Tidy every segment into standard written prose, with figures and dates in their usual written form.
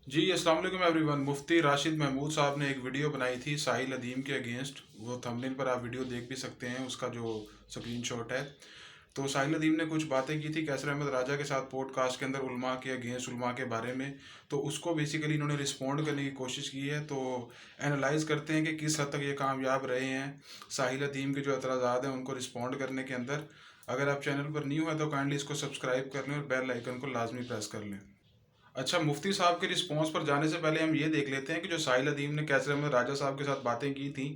जी अस्सलाम वालेकुम एवरीवन। मुफ्ती राशिद महमूद साहब ने एक वीडियो बनाई थी साहिल अदीम के अगेंस्ट। वो थंबनेल पर आप वीडियो देख भी सकते हैं, उसका जो स्क्रीनशॉट है। तो साहिल अदीम ने कुछ बातें की थी कैसर अहमद राजा के साथ पॉडकास्ट के अंदर, उलमा के अगेंस्ट, उलमा के बारे में। तो उसको बेसिकली इन्होंने रिस्पॉन्ड करने की कोशिश की है। तो एनालाइज करते हैं कि किस हद तक ये कामयाब रहे हैं साहिल अदीम के जो एतराज़ात हैं उनको रिस्पॉन्ड करने के अंदर। अगर आप चैनल पर न्यू है तो काइंडली इसको सब्सक्राइब कर लें और बेल आइकन को लाजमी प्रेस कर लें। अच्छा, मुफ्ती साहब के रिस्पॉन्स पर जाने से पहले हम ये देख लेते हैं कि जो साहिल अदीम ने कैसर अहमद राजा साहब के साथ बातें की थी,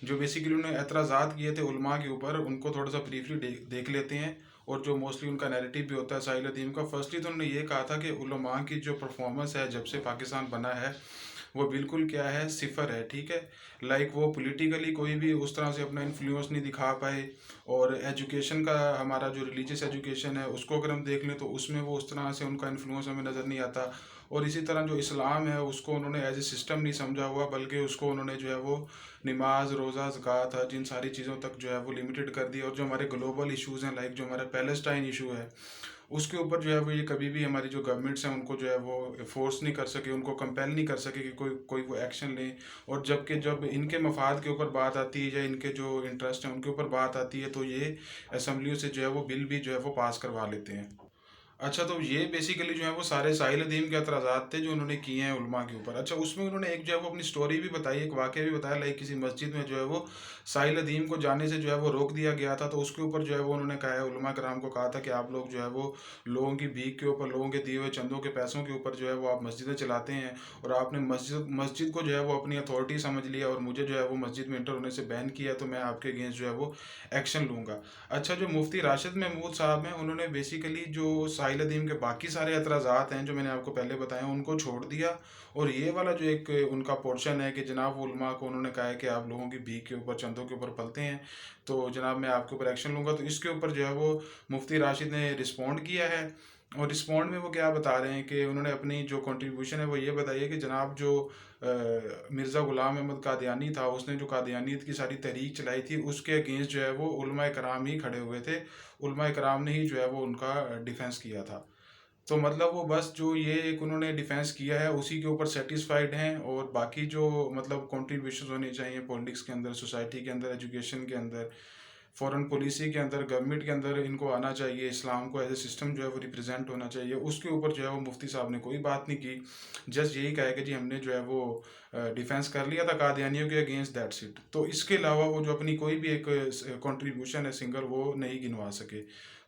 जो बेसिकली उन्होंने एतराज़ात किए थे उलमा के ऊपर, उनको थोड़ा सा ब्रीफली देख लेते हैं। और जो मोस्टली उनका नैरेटिव भी होता है साहिल अदीम का। फर्स्टली तो उन्होंने ये कहा था कि उलमा की जो परफॉर्मेंस है जब से पाकिस्तान बना है वो बिल्कुल क्या है, सिफर है। ठीक है, लाइक वो पॉलिटिकली कोई भी उस तरह से अपना इन्फ्लुएंस नहीं दिखा पाए। और एजुकेशन का, हमारा जो रिलीजियस एजुकेशन है उसको अगर हम देख लें तो उसमें वो उस तरह से उनका इन्फ्लुएंस हमें नज़र नहीं आता। और इसी तरह जो इस्लाम है उसको उन्होंने एज ए सिस्टम नहीं समझा हुआ, बल्कि उसको उन्होंने जो है वो नमाज, रोज़ा, ज़कात, हज, इन सारी चीज़ों तक जो है वो लिमिटेड कर दिया। और जो हमारे ग्लोबल इशूज़ हैं, लाइक जो हमारा पैलेस्टाइन इशू है, उसके ऊपर जो है वो ये कभी भी हमारी जो गवर्नमेंट्स हैं उनको जो है वो फोर्स नहीं कर सके, उनको कंपेल नहीं कर सके कि कोई कोई वो एक्शन लें। और जबकि जब इनके मफाद के ऊपर बात आती है या इनके जो इंटरेस्ट हैं उनके ऊपर बात आती है तो ये असम्बलियों से जो है वो बिल भी जो है वो पास करवा लेते हैं। अच्छा, तो ये बेसिकली जो है वो सारे साहिल अदीम के एतराज़ात थे जो उन्होंने किए हैं उलमा के ऊपर। अच्छा, उसमें उन्होंने एक जो है वो अपनी स्टोरी भी बताई, एक वाक़या भी बताया। लाइक किसी मस्जिद में जो है वो साहिल अदीम को जाने से जो है वो रोक दिया गया था। तो उसके ऊपर जो है वो उन्होंने कहा है, उलमा कराम को कहा था कि आप लोग जो है वो लोगों की भीख के ऊपर, लोगों के दिए हुए चंदों के पैसों के ऊपर जो है वो आप मस्जिदें चलाते हैं। और आपने मस्जिद मस्जिद को जो है वो अपनी अथॉरिटी समझ लिया और मुझे जो है वो मस्जिद में इंटर होने से बैन किया, तो मैं आपके अगेंस्ट जो है वो एक्शन लूँगा। अच्छा, जो मुफ्ती राशिद महमूद साहब हैं उन्होंने बेसिकली जो साहिल अदीम के बाकी सारे एतराज़ात हैं जो मैंने आपको पहले बताए उनको छोड़ दिया। और ये वाला जो एक उनका पोर्शन है कि जनाब उलमा को उन्होंने कहा है कि आप लोगों की भीख के ऊपर, चंदों के ऊपर पलते हैं, तो जनाब मैं आपके ऊपर एक्शन लूँगा। तो इसके ऊपर जो है वो मुफ्ती राशिद ने रिस्पॉन्ड किया है। और रिस्पॉन्ड में वो क्या बता रहे हैं कि उन्होंने अपनी जो कंट्रीब्यूशन है वो ये बताई है कि जनाब जो मिर्ज़ा ग़ुलाम अहमद कादियानी था, उसने जो कादियानियत की सारी तहरीक चलाई थी उसके अगेंस्ट जो है वो उलमाए कराम ही खड़े हुए थे। उलमाए कराम ने ही जो है वो उनका डिफेंस किया था। तो मतलब वो बस जो ये एक उन्होंने डिफेंस किया है उसी के ऊपर सेटिस्फाइड हैं। और बाकी जो मतलब कंट्रीब्यूशन होनी चाहिए पॉलिटिक्स के अंदर, सोसाइटी के अंदर, एजुकेशन के अंदर, फॉरेन पॉलिसी के अंदर, गवर्नमेंट के अंदर इनको आना चाहिए, इस्लाम को एज ए सिस्टम जो है वो रिप्रेजेंट होना चाहिए, उसके ऊपर जो है वो मुफ्ती साहब ने कोई बात नहीं की। जस्ट यही कहा है कि जी हमने जो है वो डिफेंस कर लिया था कादियानियों के अगेंस्ट, दैट्स इट। तो इसके अलावा वो जो अपनी कोई भी एक कंट्रीब्यूशन है सिंगल वो नहीं गिनवा सके।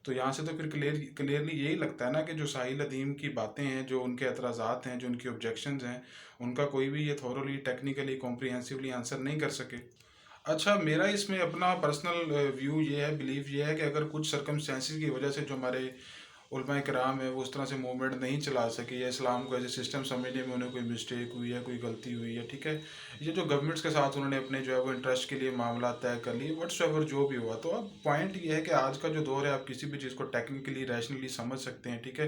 तो यहाँ से तो फिर क्लियरली यही लगता है ना कि जो साहिल अदीम की बातें हैं, जो उनके एतराज़ात हैं, जो उनकी ऑब्जेक्शंस हैं, उनका कोई भी ये थॉरोली, टेक्निकली, कॉम्प्रिहेंसिवली आंसर नहीं कर सके। अच्छा, मेरा इसमें अपना पर्सनल व्यू ये है, बिलीव ये है कि अगर कुछ सर्कमस्टेंसेस की वजह से जो हमारे उलमाए कराम है वो उस तरह से मूवमेंट नहीं चला सके, या इस्लाम को एज ए सिस्टम समझने में उन्हें कोई मिस्टेक हुई है, कोई गलती हुई है, ठीक है, ये जो गवर्नमेंट्स के साथ उन्होंने अपने जो है वो इंटरेस्ट के लिए मामला तय कर लिए, वट्सएवर जो भी हुआ। तो अब पॉइंट ये है कि आज का जो दौर है आप किसी भी चीज़ को टेक्निकली, रैशनली समझ सकते हैं, ठीक है।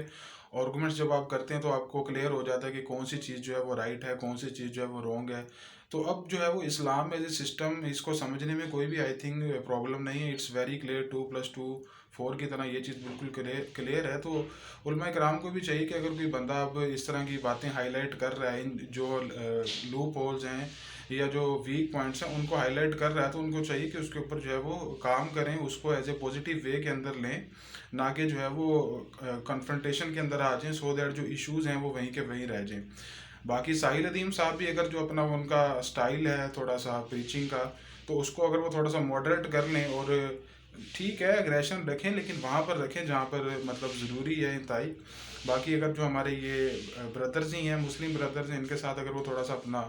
आर्गूमेंट्स जब आप करते हैं तो आपको क्लियर हो जाता है कि कौन सी चीज़ जो है वो राइट है, कौन सी चीज़ जो है वो रॉन्ग है। तो अब जो है वो इस्लाम एज ए सिस्टम, इसको समझने में कोई भी आई थिंक प्रॉब्लम नहीं है। इट्स वेरी क्लियर, 2+2 4 की तरह ये चीज़ बिल्कुल क्लियर क्लियर है। तो उलमा कराम को भी चाहिए कि अगर कोई बंदा अब इस तरह की बातें हाईलाइट कर रहा है, इन जो लूप होल्स हैं या जो वीक पॉइंट्स हैं उनको हाईलाइट कर रहा है, तो उनको चाहिए कि उसके ऊपर जो है वो काम करें, उसको एज ए पॉजिटिव वे के अंदर लें, ना कि जो है वो कन्फ्रंटेशन के अंदर आ जाएं, सो दैट जो इश्यूज़ हैं वो वहीं के वहीं रह जाएं। बाकी साहिल अदीम साहब भी अगर जो अपना उनका स्टाइल है थोड़ा सा प्रीचिंग का, तो उसको अगर वो थोड़ा सा मॉडरेट कर लें, और ठीक है अग्रेशन रखें लेकिन वहाँ पर रखें जहाँ पर मतलब ज़रूरी है इंतहाई। बाकी अगर जो हमारे ये ब्रदर्स ही हैं, मुस्लिम ब्रदर्स हैं, इनके साथ अगर वो थोड़ा सा अपना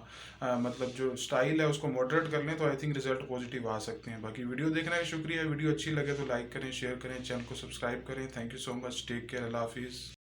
मतलब जो स्टाइल है उसको मॉडरेट कर लें तो आई थिंक रिजल्ट पॉजिटिव आ सकते हैं। बाकी वीडियो देखने का शुक्रिया। वीडियो अच्छी लगे तो लाइक करें, शेयर करें, चैनल को सब्सक्राइब करें। Thank you so much, take care, Allah हाफिज़।